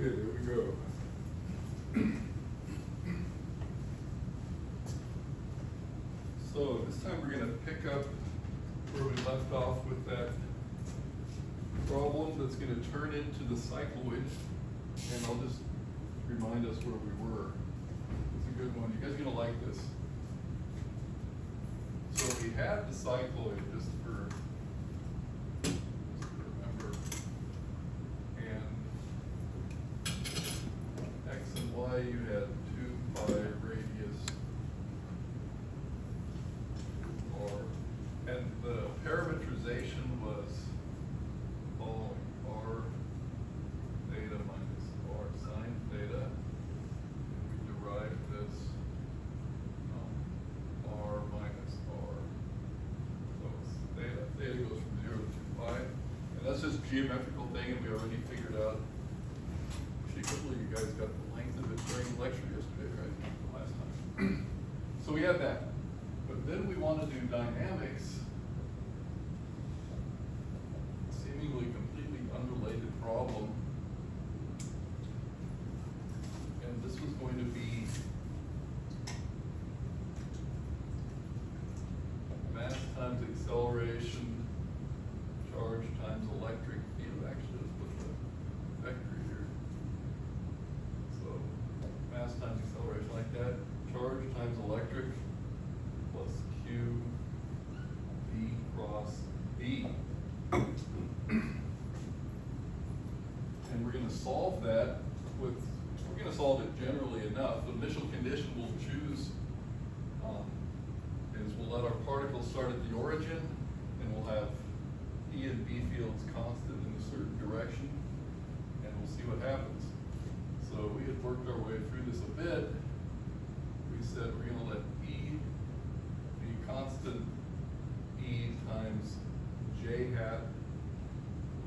there we go. So this time we're gonna pick up where we left off with that problem that's gonna turn into the cycloid. And I'll just remind us where we were. It's a good one. You guys are gonna like this. So we had the cycloid, just for remember. And X and Y, you had 2 pi radius r. And the parametrization was following: r theta minus r sine theta. And we derived this r minus r. So it's theta. Theta goes from 0 to 2 pi. And that's just a geometrical thing, and we already figured out. Actually, hopefully you guys got the length of it during the lecture yesterday, right? The last time. So we had that. But then we want to do dynamics, seemingly completely unrelated problem. And this was going to be mass times acceleration, charge times electric field. Actually, let's put the vector here. So mass times acceleration like that, charge times electric plus Q V cross B. And we're going to solve that with, we're going to solve it generally enough. The initial condition we'll choose is we'll let our particles start at the origin, and we'll have E and B fields constant in a certain direction, and we'll see what happens. So we had worked our way through this a bit. We said we're going to let E be constant E times J hat,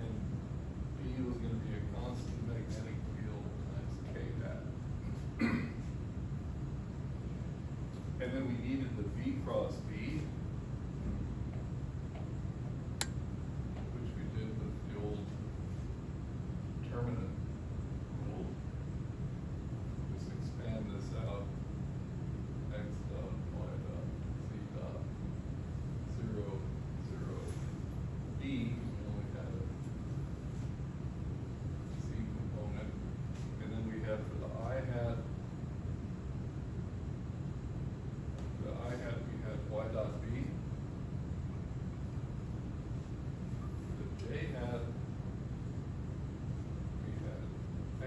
and B was going to be a constant magnetic field times K hat. And then we needed the V cross B, which we did with the old determinant rule. Just expand this out. X dot, Y dot, Z dot, 0, 0, B, we only had a Z component. And then we had for the I hat, we had Y dot B. For the J hat, we had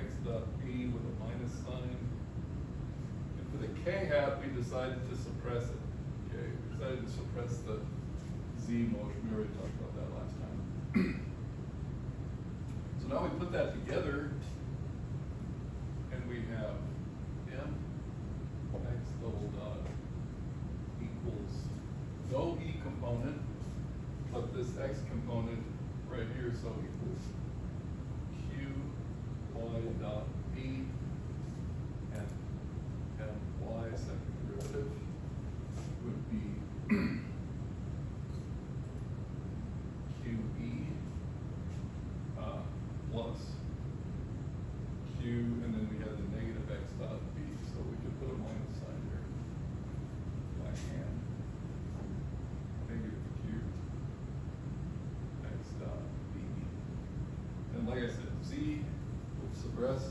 X dot B with a minus sign. And for the K hat, we decided to suppress it. Okay, we decided to suppress the Z motion. We already talked about that last time. So now we put that together, and we have M X double dot equals no E component, but this X component right here, so equals Q Y dot B and My second derivative would be QE plus Q, and then we had the negative X dot B, so we could put a minus sign here by hand. Negative Q X dot B. And like I said, Z will suppress.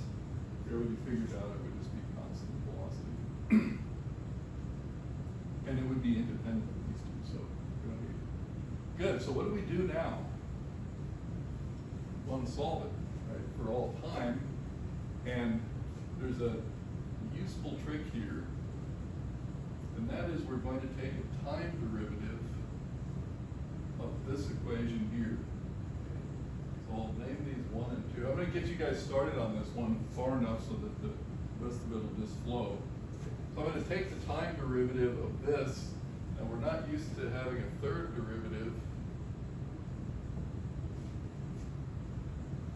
We already figured out it would just be constant velocity. And it would be independent of these two, so we don't need it. Good, so what do we do now? We want to solve it, right, for all time. And there's a useful trick here, and that is we're going to take a time derivative of this equation here. So I'll name these 1 and 2. I'm going to get you guys started on this one far enough so that the rest of it will just flow. So I'm going to take the time derivative of this, and we're not used to having a third derivative,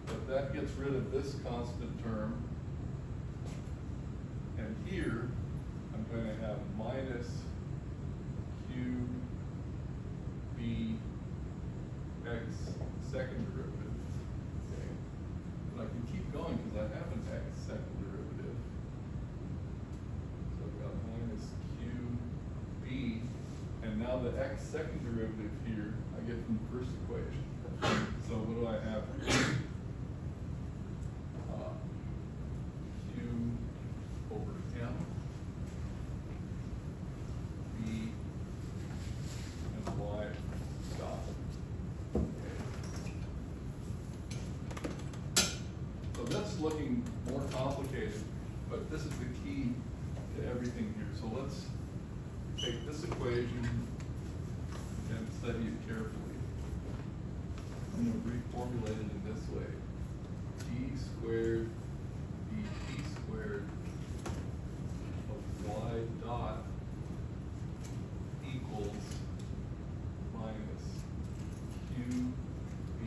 but that gets rid of this constant term. And here, I'm going to have minus Q B X second derivative. Okay. But I can keep going because I have an X x second derivative here I get from the first equation. So what do I have? Q over M B and Y dot. Okay. So that's looking more complicated, but this is the key to everything here. So let's take this equation and study it carefully. I'm going to reformulate it in this way. D squared dt squared of y dot equals minus q b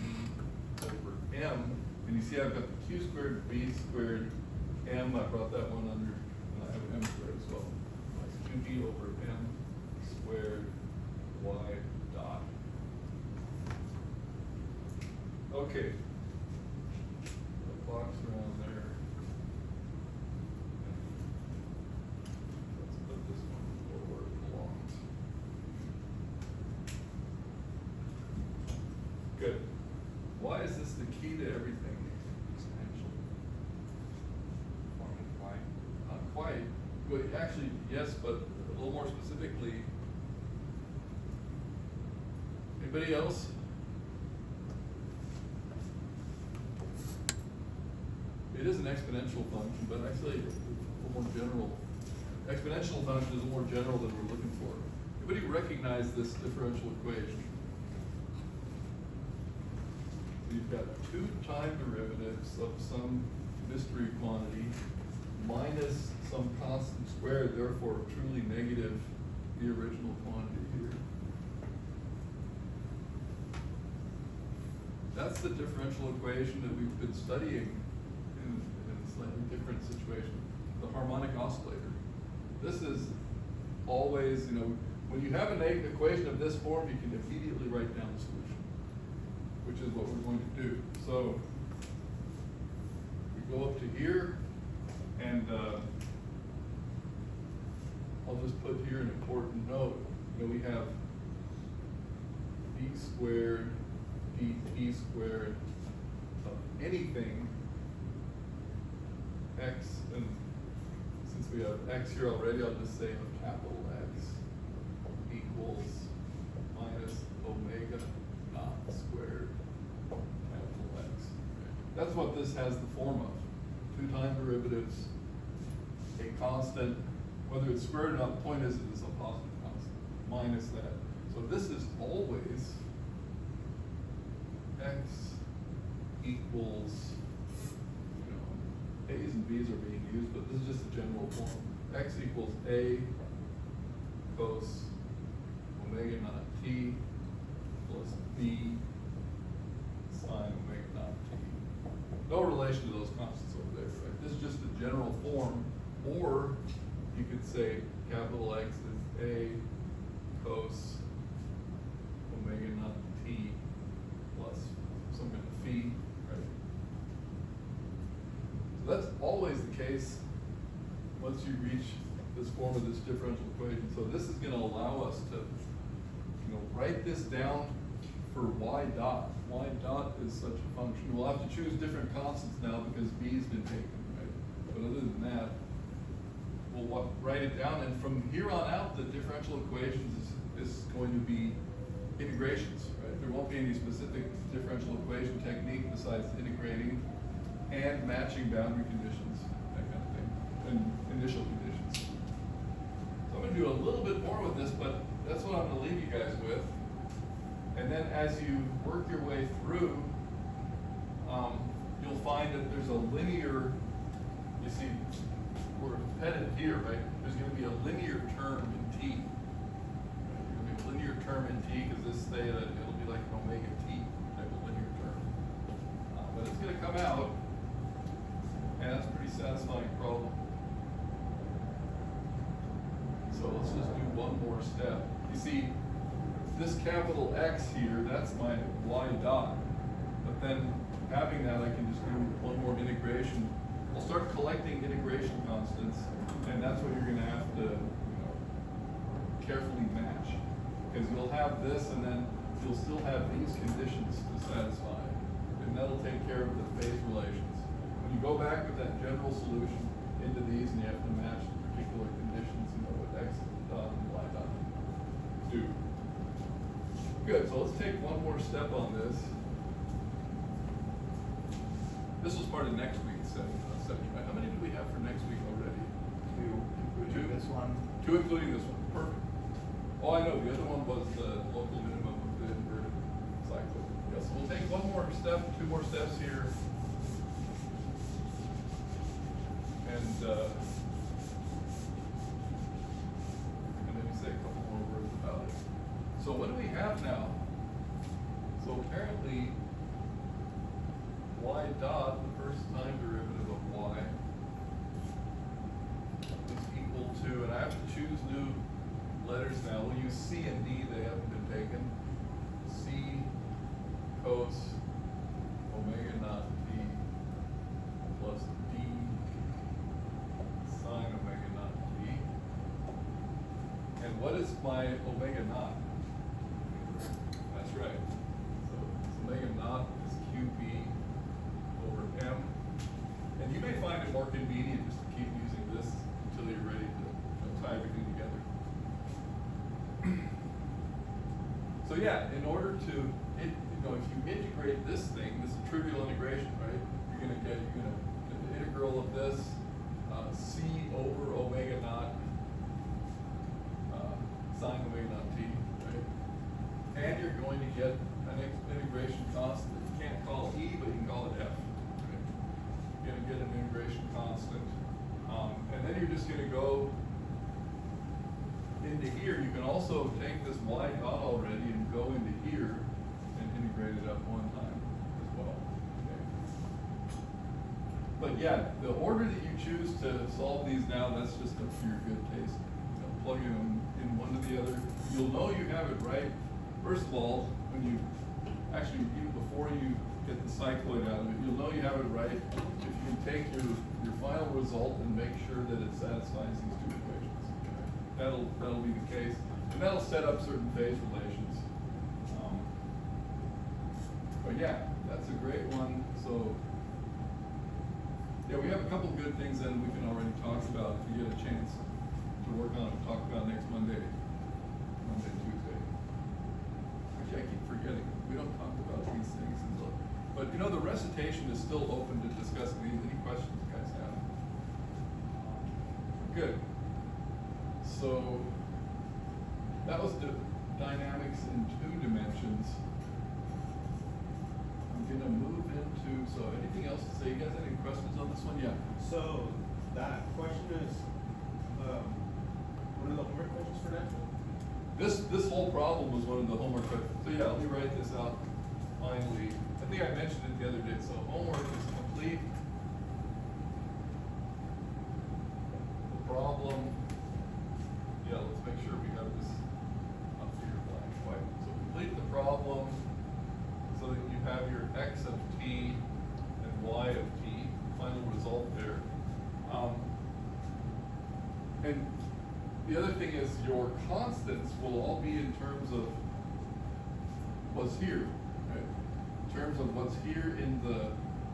over m. And you see I've got the q squared b squared m. I brought that one under, and I have m squared as well. Minus qb over m squared y dot. Okay. The box around there. Let's put this one where it belongs. Good. Why is this the key to everything? Exponential. Forming y. Not quite. Well, actually, yes, but a little more specifically. Anybody else? It is an exponential function, but actually a little more general. Exponential function is a little more general than we're looking for. Anybody recognize this differential equation? So you've got two time derivatives of some mystery quantity minus some constant squared, therefore truly negative the original quantity here. That's the differential equation that we've been studying in a slightly different situation, the harmonic oscillator. This is always, when you have an equation of this form, you can immediately write down the solution, which is what we're going to do. So we go up to here, and I'll just put here an important note. We have d squared dt squared of anything x, and since we have x here already, I'll just say of capital X equals minus omega naught squared capital X. That's what this has the form of. Two time derivatives, a constant, whether it's squared or not, the point is it is a positive constant, minus that. So this is always x equals, A's and B's are being used, but this is just a general form. X equals A cos omega naught t plus B sine omega naught t. No relation to those constants over there, right? This is just a general form, or you could say capital X is A cos omega naught t plus some kind of phi, right? So that's always the case once you reach this form of this differential equation. So this is going to allow us to, write this down for y dot. Y dot is such a function. We'll have to choose different constants now because b's been taken, right? But other than that, we'll write it down, and from here on out, the differential equations is going to be integrations, right? There won't be any specific differential equation technique besides integrating and matching boundary conditions, that kind of thing, and initial conditions. So I'm going to do a little bit more with this, but that's what I'm going to leave you guys with. And then as you work your way through, you'll find that there's a linear, you see, we're headed here, right? There's going to be a linear term in t. There's going to be a linear term in t because this say that it'll be like an omega t type of linear term. But it's going to come out, and that's a pretty satisfying problem. So let's just do one more step. You see, this capital X here, that's my y dot. But then having that, I can just do one more integration. I'll start collecting integration constants, and that's what you're going to have to carefully match. because you'll have this and then you'll still have these conditions to satisfy. And that'll take care of the phase relations. When you go back with that general solution into these and you have to match the particular conditions, you know, what X dot and Y dot do. Good, so let's take one more step on this. This was part of next week's section. How many do we have for next week already? Two, including this one. Two including this one, perfect. Oh, I know, the other one was the local minimum of the inverted cycle. Yes, we'll take one more step, two more steps here. And then you say a couple more words about it. So what do we have now? So apparently, y dot, the first time derivative of y, is equal to, and I have to choose new letters now. We'll use C and D, they haven't been taken. C cos omega naught t plus D sine omega naught t. And what is my omega naught? That's right. So omega naught is QB over M. And you may find it more convenient just to keep using this until you're ready to tie everything together. So yeah, in order to, if you integrate this thing, this is trivial integration, right? You're gonna get the integral of this, C over omega naught sine omega naught t, right? And you're going to get an integration constant that you can't call E, but you can call it F. Right? You're gonna get an integration constant. And then you're just gonna go into here. You can also take this y dot already and go into here and integrate it up one time as well. Okay. But yeah, the order that you choose to solve these now, that's just up to your good taste. Plugging them in one to the other. You'll know you have it right. First of all, when you actually, even before you get the cycloid out of it, you'll know you have it right if you take your final result and make sure that it satisfies these two equations. That'll be the case, and that'll set up certain phase relations. But yeah, that's a great one. So yeah, we have a couple good things that we can already talk about if you get a chance to work on and talk about next Monday, Tuesday. Actually, I keep forgetting. We don't talk about these things until, but the recitation is still open to discussing these. Any questions you guys have? Good. So that was the dynamics in 2 dimensions. I'm gonna move into, so anything else to say? You guys have any questions on this one? Yeah. So that question is one of the homework questions for that? This whole problem was one of the homework questions. So yeah, let me write this out finally. I think I mentioned it the other day. So homework is complete. The problem, yeah, let's make sure we have this up here black and white. So complete the problem so that you have your x of t and y of t, final result there. And the other thing is your constants will all be in terms of what's here, right? In terms of what's here in the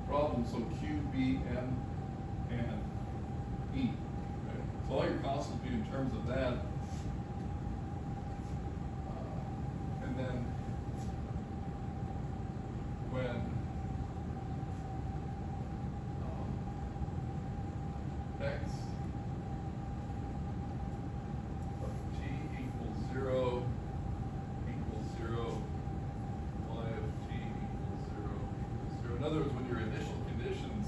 problem, so Q, B, M, and E. Right? So all your constants will be in terms of that. And then when x of t equals 0, y of t equals 0. In other words, when your initial conditions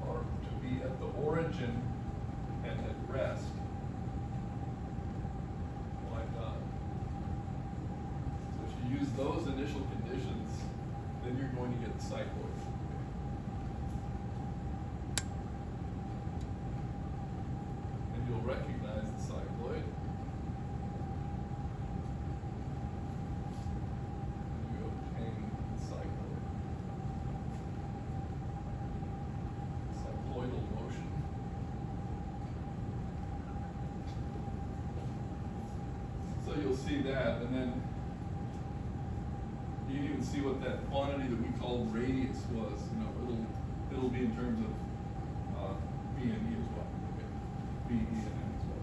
are to be at the origin and at rest, y dot. So if you use those initial conditions, then you're going to get the cycloid. And you'll recognize the cycloid. And you obtain the cycloid. Cycloidal motion. see that, and then you can even see what that quantity that we called radius was. You know, it'll be in terms of B and E as well. Okay. B, E, and N as well.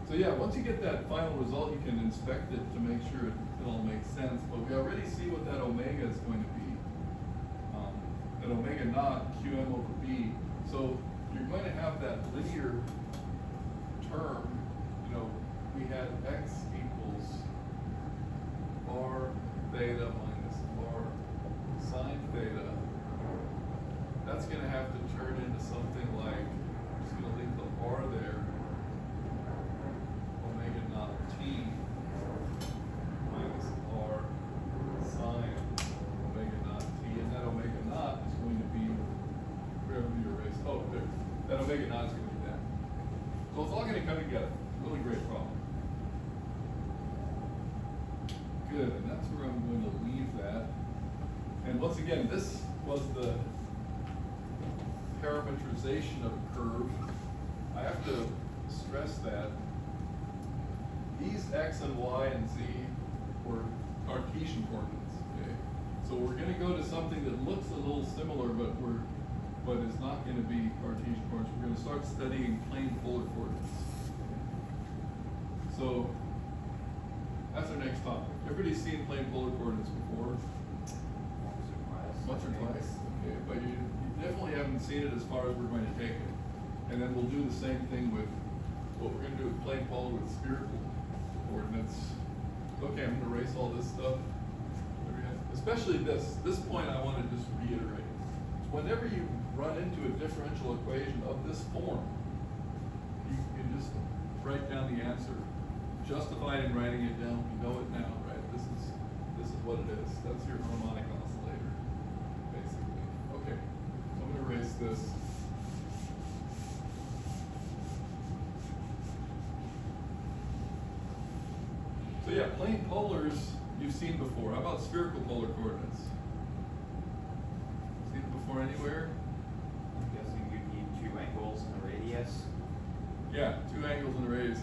So yeah, once you get that final result, you can inspect it to make sure it all makes sense. But we already see what that omega is going to be. That omega naught QM over B. So you're going to have that linear term. You know, we had x equals r theta minus r sine theta. That's going to have to turn into something like, I'm just going to leave the r there, omega naught t minus r sine omega naught t, and that omega naught is going to be, wherever you erase, oh, there, that omega naught is going to be that. So it's all going to come together. Really great problem. Good, and that's where I'm going to leave that. And once again, this was the parametrization of a curve. I have to stress that these x and y and z were Cartesian coordinates. Okay, so we're going to go to something that looks a little similar, but is not going to be Cartesian coordinates. We're going to start studying plane polar coordinates. So that's our next topic. Everybody's seen plane polar coordinates before? Once or twice. Okay, but you definitely haven't seen it as far as we're going to take it. And then we'll do the same thing with what we're going to do with plane polar with spherical coordinates. Okay, I'm going to erase all this stuff. Especially this point I want to just reiterate. Whenever you run into a differential equation of this form, you can just write down the answer. Justify it in writing it down. You know it now, right? This is what it is. That's your harmonic oscillator, basically. Okay, so I'm going to erase this. So yeah, plane polars you've seen before. How about spherical polar coordinates? Seen it before anywhere? I'm guessing you need 2 angles and a radius. Yeah, 2 angles and a radius.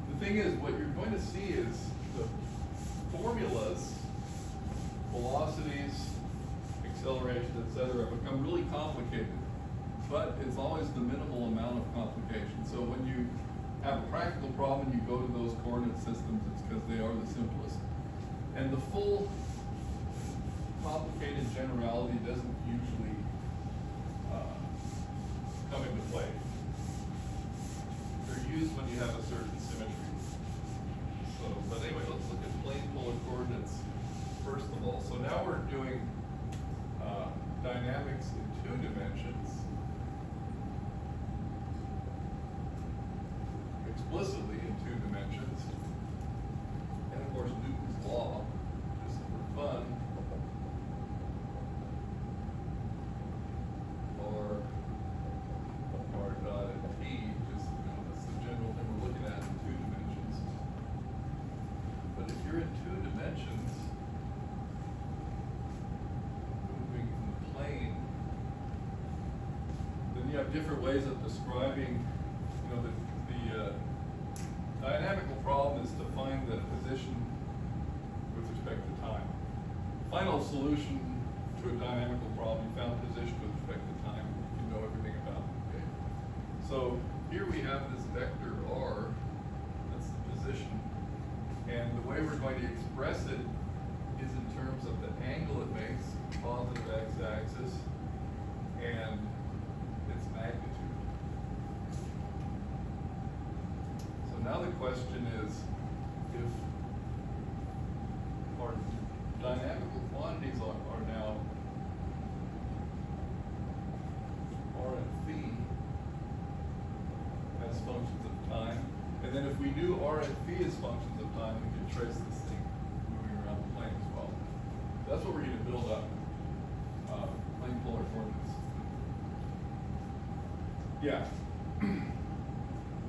The thing is, what you're going to see is the formulas, velocities, acceleration, etc., become really complicated. But it's always the minimal amount of complication. So when you have a practical problem and you go to those coordinate systems, it's because they are the simplest. And the full complicated generality doesn't usually come into play. They're used when you have a certain symmetry. So, but anyway, let's look at plane polar coordinates first of all. So now we're doing dynamics in 2 dimensions. Explicitly in 2 dimensions. And of course, Newton's law, just for fun, or r dot at t, just, you know, that's the general thing we're looking at in 2 dimensions. But if you're in 2 dimensions, moving in the plane, then you have different ways of describing, you know, the dynamical problem is to find the position with respect to time. Final solution to a dynamical problem, you found position with respect to time, you know everything about it. Okay. So here we have this vector r, that's the position, and the way we're going to express it is in terms of the angle it makes, positive x-axis, and its magnitude. Now the question is, if our dynamical quantities are now r and phi as functions of time, and then if we knew r and phi as functions of time, we could trace this thing moving around the plane as well. That's what we're going to build up, plane polar coordinates. Yeah.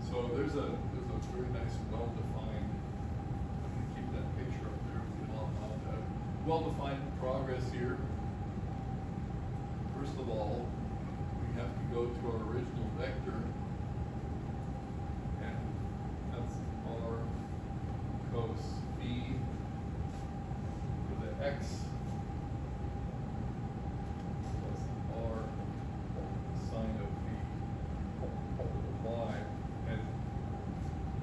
So there's a very nice, well-defined, I'm going to keep that picture up there, well-defined progress here. First of all, we have to go to our original vector, and that's r cos p with the x plus r sine of p with the y, and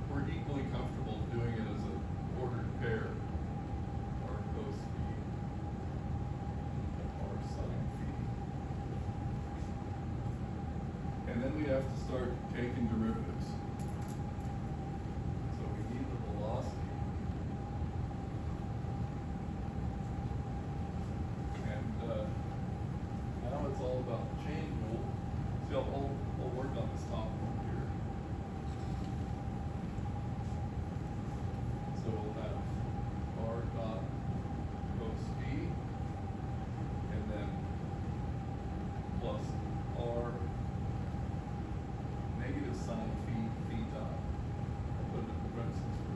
we're equally comfortable doing it as an ordered pair, r cos phi, r sine phi. And then we have to start taking derivatives. So we need the velocity. And now it's all about the chain rule. See, I'll work on this top one here. So we'll have r dot cos phi, and then plus r negative sine phi theta. I'll put it in parentheses for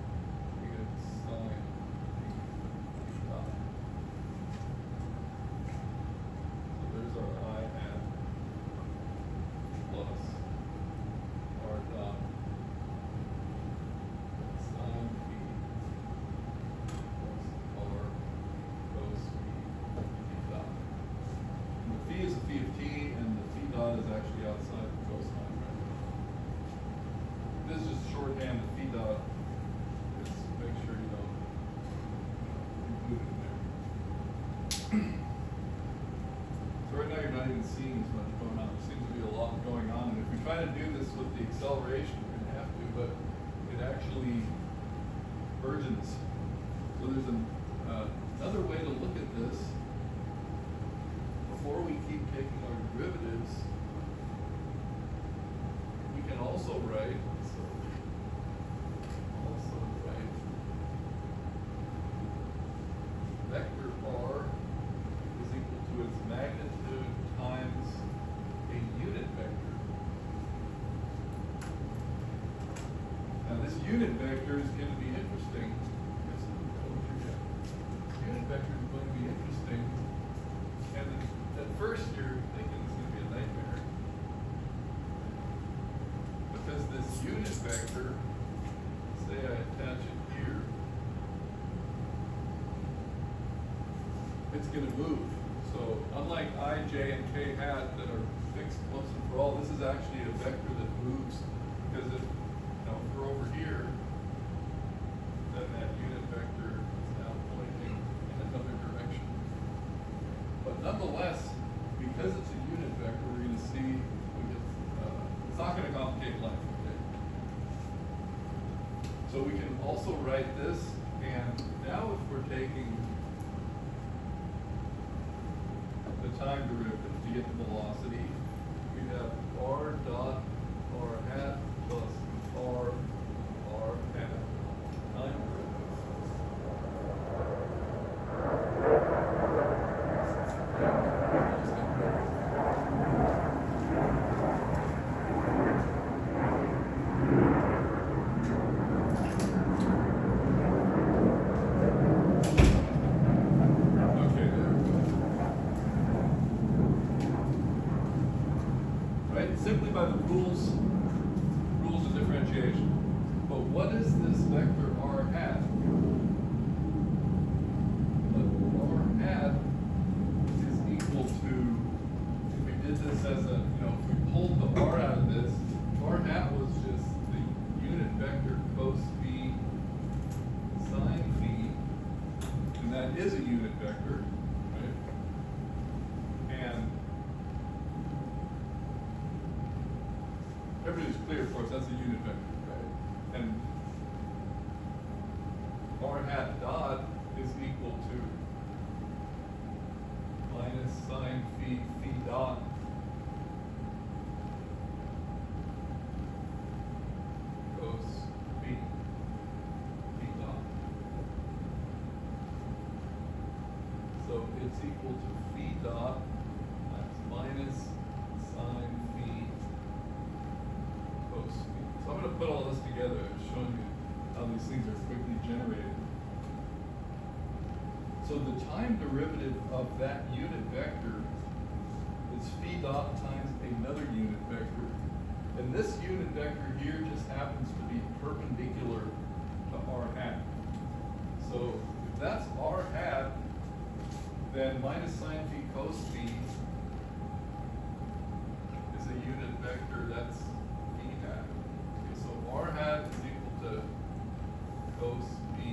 negative sine phi theta. So there's our I hat plus r dot sine phi plus r cos phi theta. And the phi is a phi of t, and the phi dot is actually outside the cosine, right? This is just shorthand. The phi dot is make sure you don't include it in there. So right now you're not even seeing as much going on. There seems to be a lot going on, and if we try to do this with the acceleration, we're going to have to, but it actually burgeons. So there's another way to look at this. Before we keep taking our derivatives, we can also write, vector r is equal to its magnitude times a unit vector. Now this unit vector is going to be interesting. This unit vector is going to be interesting, and at first you're thinking it's going to be a nightmare, because this unit vector, say I attach it here, it's going to move. So unlike I, j, and k hat that are fixed once and for all, this is actually a vector that moves, because if we're over here, then that unit vector is now pointing in another direction. But nonetheless, because it's a unit vector, we're going to see it's not going to complicate life. Okay? So we can also write this, and now if we're taking the time derivative to get the velocity, we have r dot r hat plus r hat time Okay, there we go. Right? Simply by the rules of differentiation. But what is this vector r hat? R hat is equal to, if we did this as a, if we pulled the r out of this, r hat was just the unit vector cos phi sine phi, and that is a unit vector, right? And everything's clear, of course, that's a unit vector, right? And r hat dot is equal to minus sine phi dot cos phi dot. So it's equal to phi dot times minus sine phi cos phi. So I'm going to put all this together and show you how these things are quickly generated. So the time derivative of that unit vector is phi dot times another unit vector. And this unit vector here just happens to be perpendicular to r hat. So So if that's r hat, then minus sine phi cos phi is a unit vector, that's phi hat. Okay, so r hat is equal to cos phi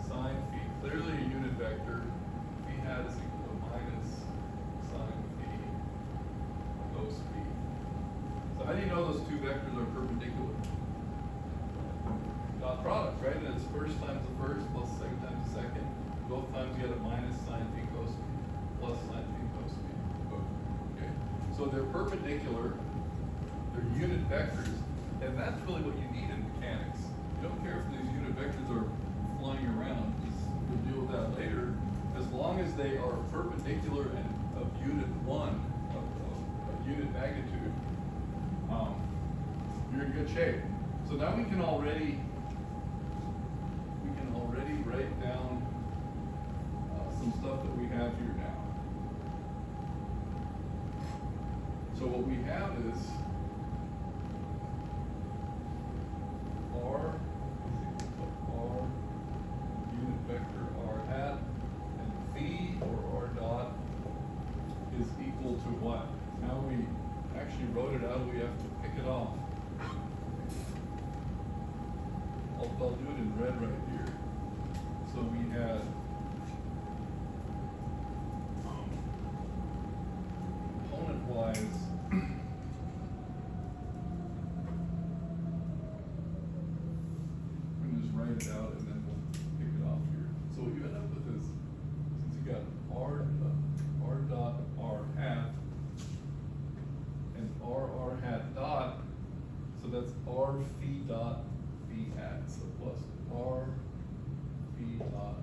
sine phi, clearly a unit vector. Phi hat is equal to minus sine phi cos phi. So how do you know those two vectors are perpendicular? Dot product, right? And it's first times the first plus second times the second. Both times you get a minus sine phi cos phi plus sine phi cos phi. Okay. So they're perpendicular, they're unit vectors, and that's really what you need in mechanics. You don't care if these unit vectors are flying around, we'll deal with that later. As long as they are perpendicular and of unit one, of unit magnitude, you're in good shape. So now we can already write down some stuff that we have here now. So what we have is R is equal to R unit vector R hat, and phi or R dot is equal to what? Now we actually wrote it out, we have to pick it off. I'll do it in red right here. So we had component-wise, we can just write it out and then we'll pick it off here. So what you end up with is, since you got R dot R hat and R hat dot, so that's R phi dot phi hat, so plus R phi dot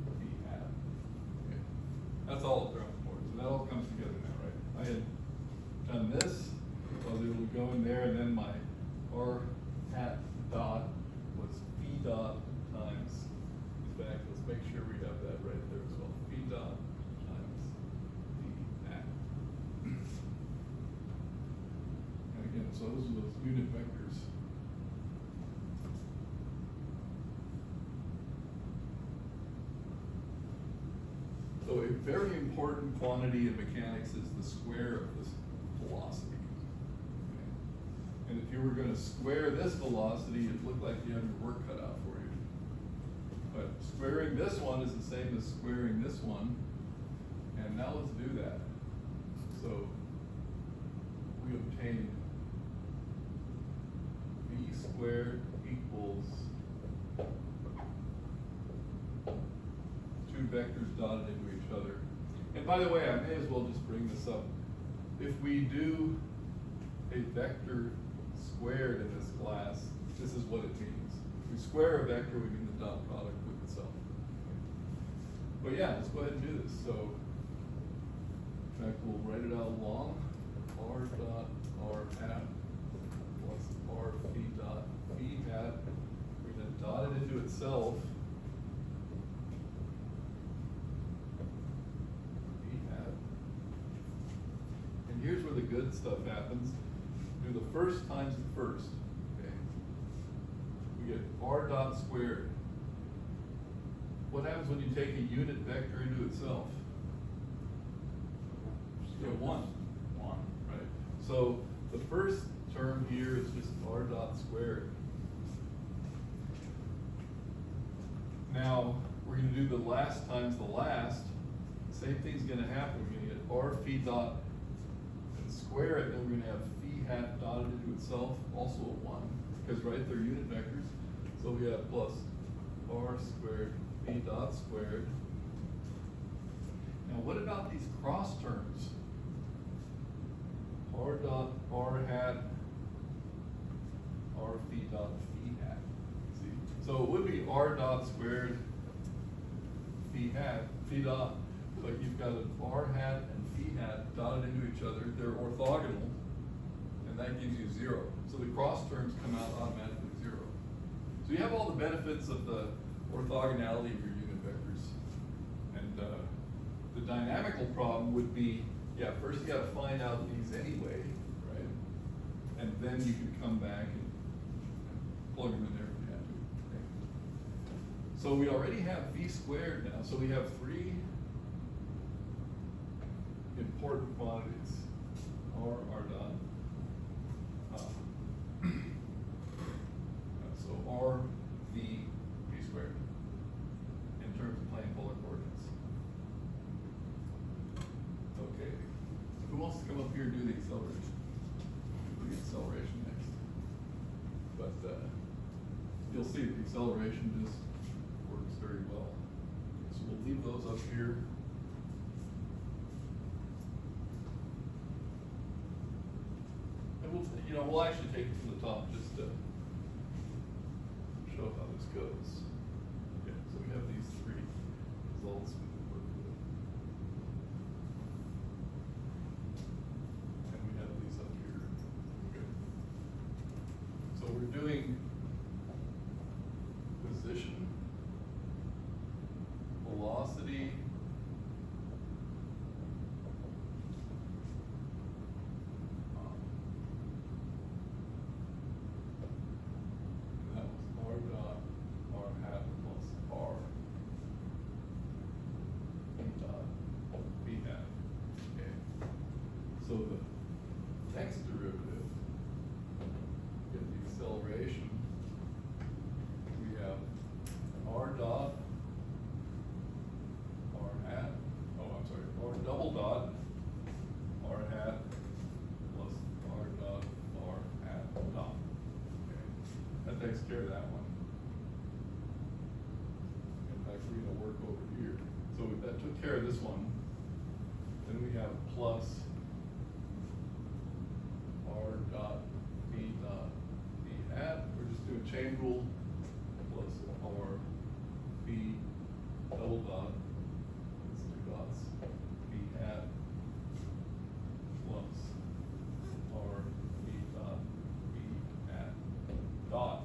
phi hat. Okay. That's all it comes for. So that all comes together now, right? I had done this, so I was able to go in there, and then my R hat dot was phi dot times, in fact, let's make sure we have that right there as well. Phi dot times phi hat. And again, so those are those unit vectors. So a very important quantity in mechanics is the square of this velocity. Okay? And if you were going to square this velocity, it'd look like you have your work cut out for you. But squaring this one is the same as squaring this one. And now let's do that. So we obtain v squared equals two vectors dotted into each other. And by the way, I may as well just bring this up. If we do a vector squared in this class, this is what it means. If we square a vector, we mean the dot product with itself. But yeah, let's go ahead and do this. So, in fact, we'll write it out long. R dot R hat plus R phi dot phi hat. We're going to dot it into itself. Here's where the good stuff happens. Do the first times the first. Okay. We get R dot squared. What happens when you take a unit vector into itself? You get one. Right? So the first term here is just R dot squared. Now we're going to do the last times the last. Same thing's going to happen. We're going to get R phi dot square it, then we're going to have phi hat dotted into itself, also a 1, because right, they're unit vectors. So we have plus R squared phi dot squared. Now what about these cross terms? R dot R hat, R phi dot phi hat. See? So it would be R dot squared phi hat, phi dot, but you've got an R hat and phi hat dotted into each other. They're orthogonal, and that gives you 0. So the cross terms come out automatically 0. So you have all the benefits of the orthogonality of your unit vectors. And the dynamical problem would be, yeah, first you got to find out these anyway, right? And then you can come back and plug them in there if you have to. Okay. So we already have v squared now, so we have three important quantities. R dot. So R v squared in terms of plane polar coordinates. Okay, who wants to come up here and do the acceleration? Do the acceleration next. But you'll see the acceleration just works very well. So we'll leave those up here. And we'll actually take it from the top just to show how this goes. Okay, so we have these three results we can work with. And we have these up here. Okay. So we're doing position, velocity, and that was R dot, R hat plus R, B dot, B hat. Okay. So the next derivative, get the acceleration, we have R dot, R hat, R double dot, R hat, plus R dot, R hat dot. Okay, that takes care of that one. In fact, we're gonna work over here. So that took care of this one. Then we have plus R dot, B dot, B hat. We're just doing chain rule, plus R, B, double dot, that's two dots, B hat, plus R, B dot, B hat, dot.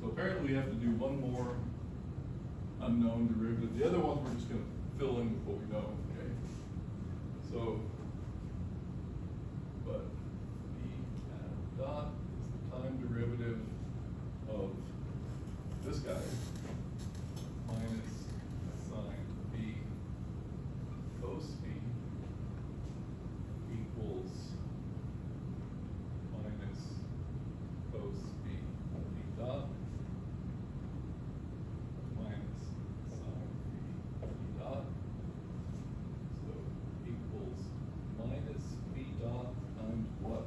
So apparently we have to do one more unknown derivative. The other ones we're just gonna fill in with what we know, okay? So, but B hat dot is the time derivative of this guy minus sine B cos B equals minus cos B dot minus sine B dot. So equals minus B dot times what?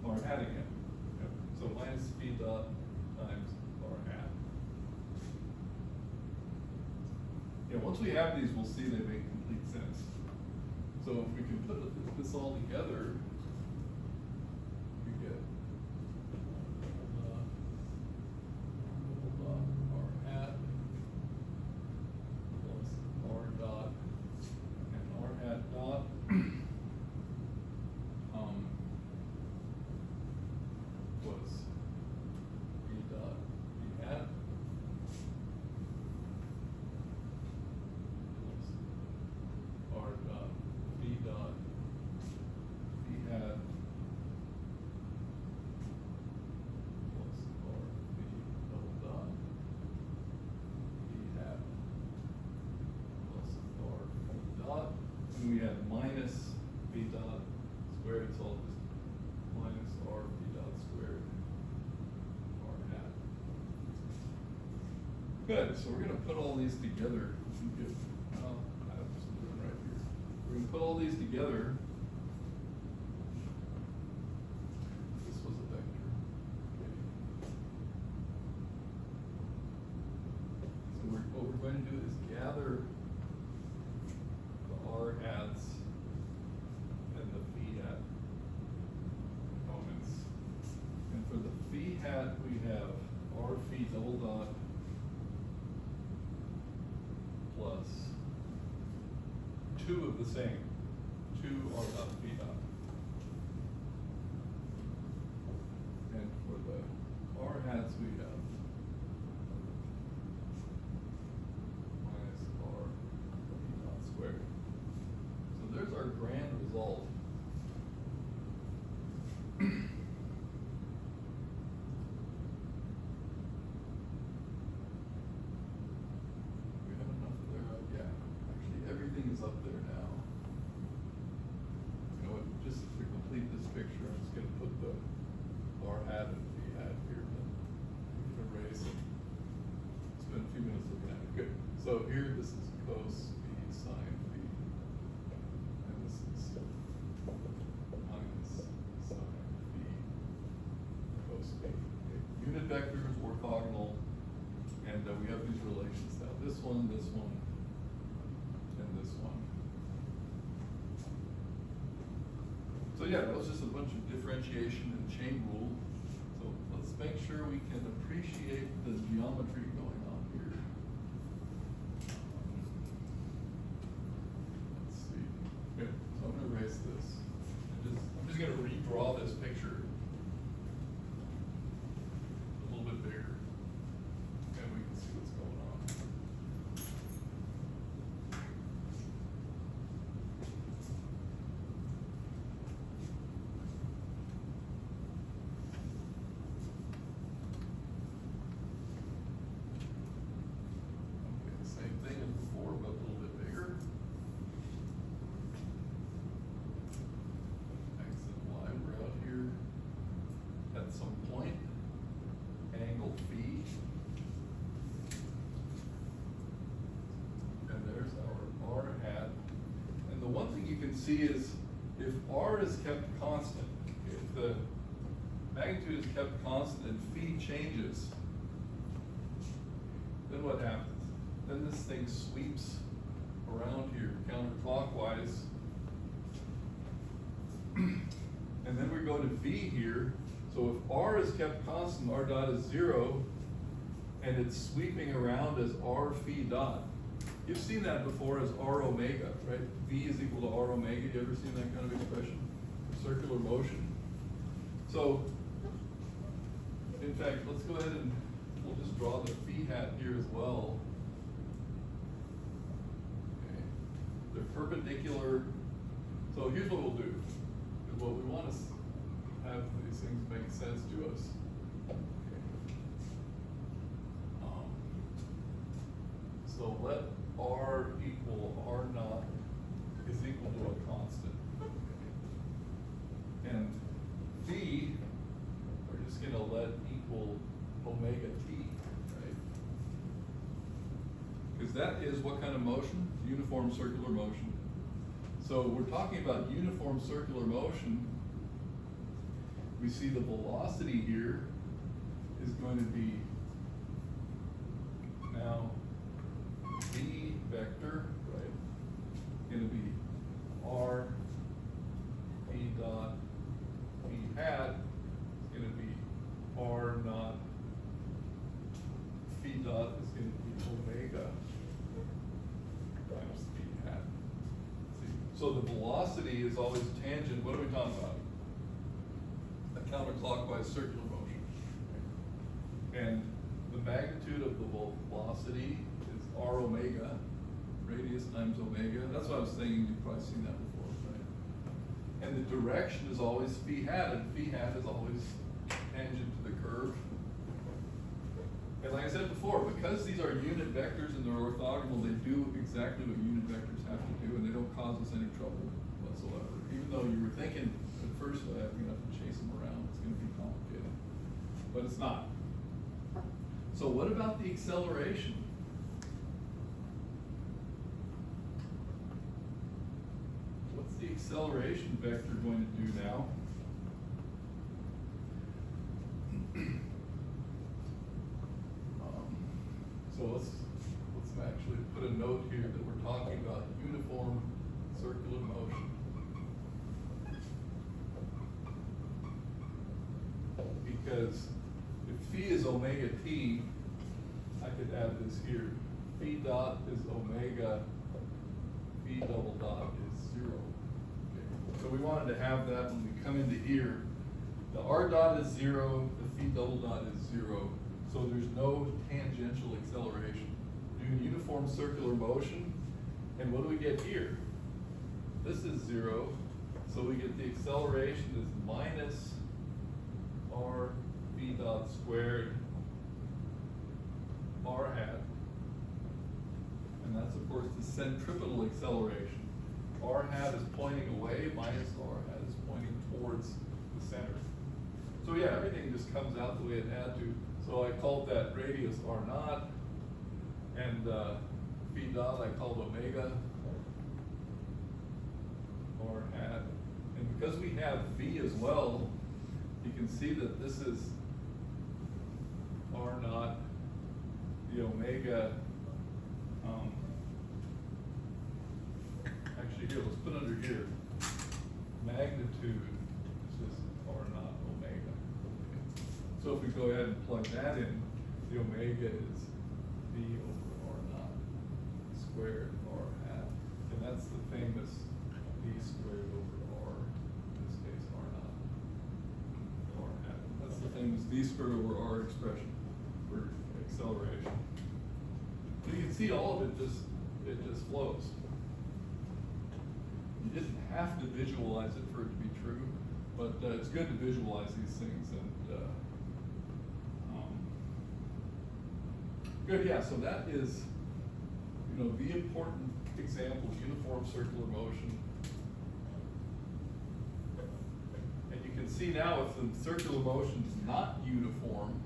R hat again. Yep. So minus B dot times R hat. Yeah, once we have these, we'll see they make complete sense. So if we can put this all together, we get R hat plus R dot and R hat dot. Was B dot B hat plus R dot B dot B hat plus R B double dot B hat plus R dot, and we have minus B dot squared, it's all just minus R B dot squared R hat. Good, so we're gonna put all these together and get, I have something right here. We're gonna put all these together. This was a vector. Okay. So what we're going to do is gather the R hats and the phi hat components. And for the phi hat, we have R phi double dot plus two of the same, two R dot phi dot. And for the R hats, we have minus R phi dot squared. So there's our grand result. So here, this is cos phi sine phi. And this is minus sine phi cos phi. Okay. Unit vectors, orthogonal, and we have these relations now. This one, and this one. So yeah, that was just a bunch of differentiation and chain rule. So let's make sure we can appreciate the geometry going on here. Let's see. Okay, so I'm gonna erase this. I'm just gonna redraw this picture a little bit bigger, and we can see what's going on. Okay, same thing as before, but a little bit bigger. X and Y, we're out here at some point. Angle phi. And there's our R hat. And the one thing you can see is if R is kept constant, if the magnitude is kept constant and phi changes, then what happens? Then this thing sweeps around here counterclockwise. And then we go to V here. So if R is kept constant, R dot is 0, and it's sweeping around as R phi dot. You've seen that before as R omega, right? V is equal to R omega. You ever seen that kind of expression? Circular motion. So, in fact, let's go ahead and we'll just draw the phi hat here as well. Okay. They're perpendicular. So here's what we'll do. Is what we want to have these things make sense to us. Okay. So let R equal R naught is equal to a constant. And phi, we're just gonna let equal omega t, right? Because that is what kind of motion? Uniform circular motion. So we're talking about uniform circular motion. We see the velocity here is going to be now v vector, right? Going to be r p dot p hat is going to be r naught p dot is going to be omega times p hat. See? So the velocity is always tangent. What are we talking about? A counterclockwise circular motion. And the magnitude of the velocity is r omega, radius times omega. That's what I was thinking. You've probably seen that before, right? And the direction is always phi hat, and phi hat is always tangent to the curve. And like I said before, because these are unit vectors and they're orthogonal, they do exactly what unit vectors have to do, and they don't cause us any trouble whatsoever. Even though you were thinking at first that you're gonna have to chase them around, it's gonna be complicated. But it's not. So what about the acceleration? What's the acceleration vector going to do now? So let's actually put a note here that we're talking about uniform circular motion. Because if phi is omega t, I could add this here. Phi dot is omega, phi double dot is 0. Okay. So we wanted to have that when we come into here. The r dot is 0, the phi double dot is 0. So there's no tangential acceleration. Doing uniform circular motion, and what do we get here? This is 0, so we get the acceleration is minus r phi dot squared r hat. And that's of course the centripetal acceleration. R hat is pointing away, minus R hat is pointing towards the center. So yeah, everything just comes out the way it had to. So I called that radius R naught, and V dot I called omega or hat. And because we have V as well, you can see that this is R naught, the omega, actually here, let's put under here, magnitude is just R naught omega. Okay. So if we go ahead and plug that in, the omega is V over R naught squared R hat. And that's the famous V squared over R, in this case R naught, R hat. That's the famous V squared over R expression for acceleration. So you can see all of it just flows. You didn't have to visualize it for it to be true, but it's good to visualize these things and good, yeah, so that is, you know, the important example, uniform circular motion. And you can see now if the circular motion is not uniform,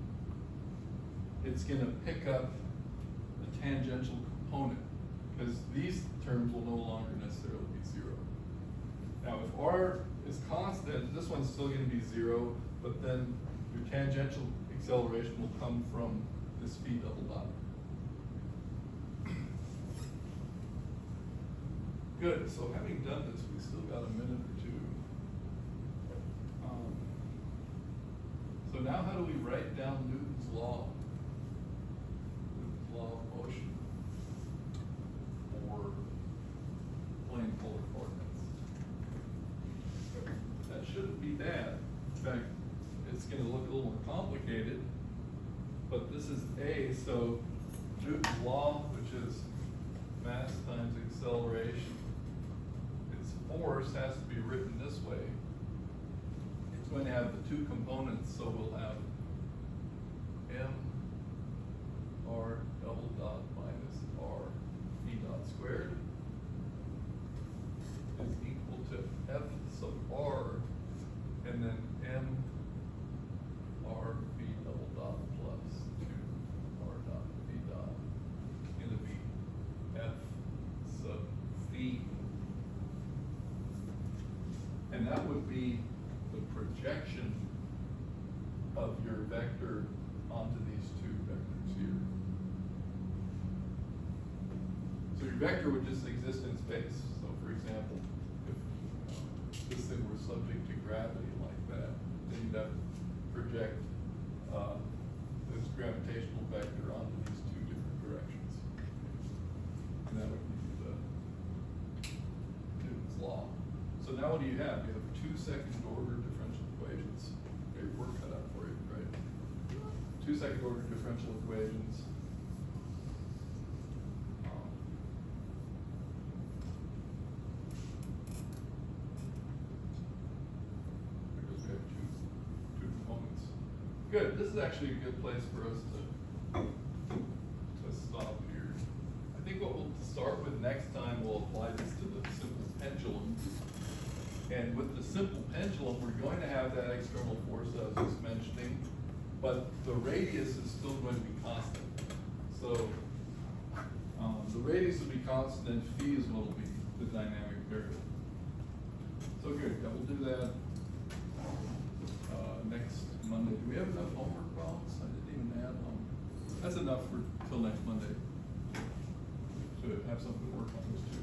it's gonna pick up the tangential component, because these terms will no longer necessarily be zero. Now, if R is constant, this one's still gonna be zero, but then your tangential acceleration will come from this V double dot. Good, so having done this, we still got a minute or two. So now how do we write down Newton's law? Newton's law of motion for plane polar coordinates. That shouldn't be bad. In fact, it's gonna look a little more complicated, but this is A, so Newton's law, which is mass times acceleration, its force has to be written this way. It's going to have the two components, so we'll have M R double dot minus R V dot squared is equal to F sub R and then M R V double dot plus 2 R dot V dot in the V F sub V. And that would be the projection of your vector onto these two vectors here. So your vector would just exist in space. So for example, if this thing were subject to gravity like that, then you'd have to project this gravitational vector onto these two different directions. And that would be the Newton's law. So now what do you have? You have 2 second-order differential equations. Got your work cut out for you, right? 2 second-order differential equations. Because we have two components. Good. This is actually a good place for us to stop here. I think what we'll start with next time, we'll apply this to the simple pendulum. And with the simple pendulum, we're going to have that external force I was just mentioning, but the radius is still going to be constant. So the radius will be constant, and phi is what will be the dynamic variable. So good, yeah, we'll do that next Monday. Do we have enough homework problems? I didn't even add them. That's enough for till next Monday to have something to work on this too.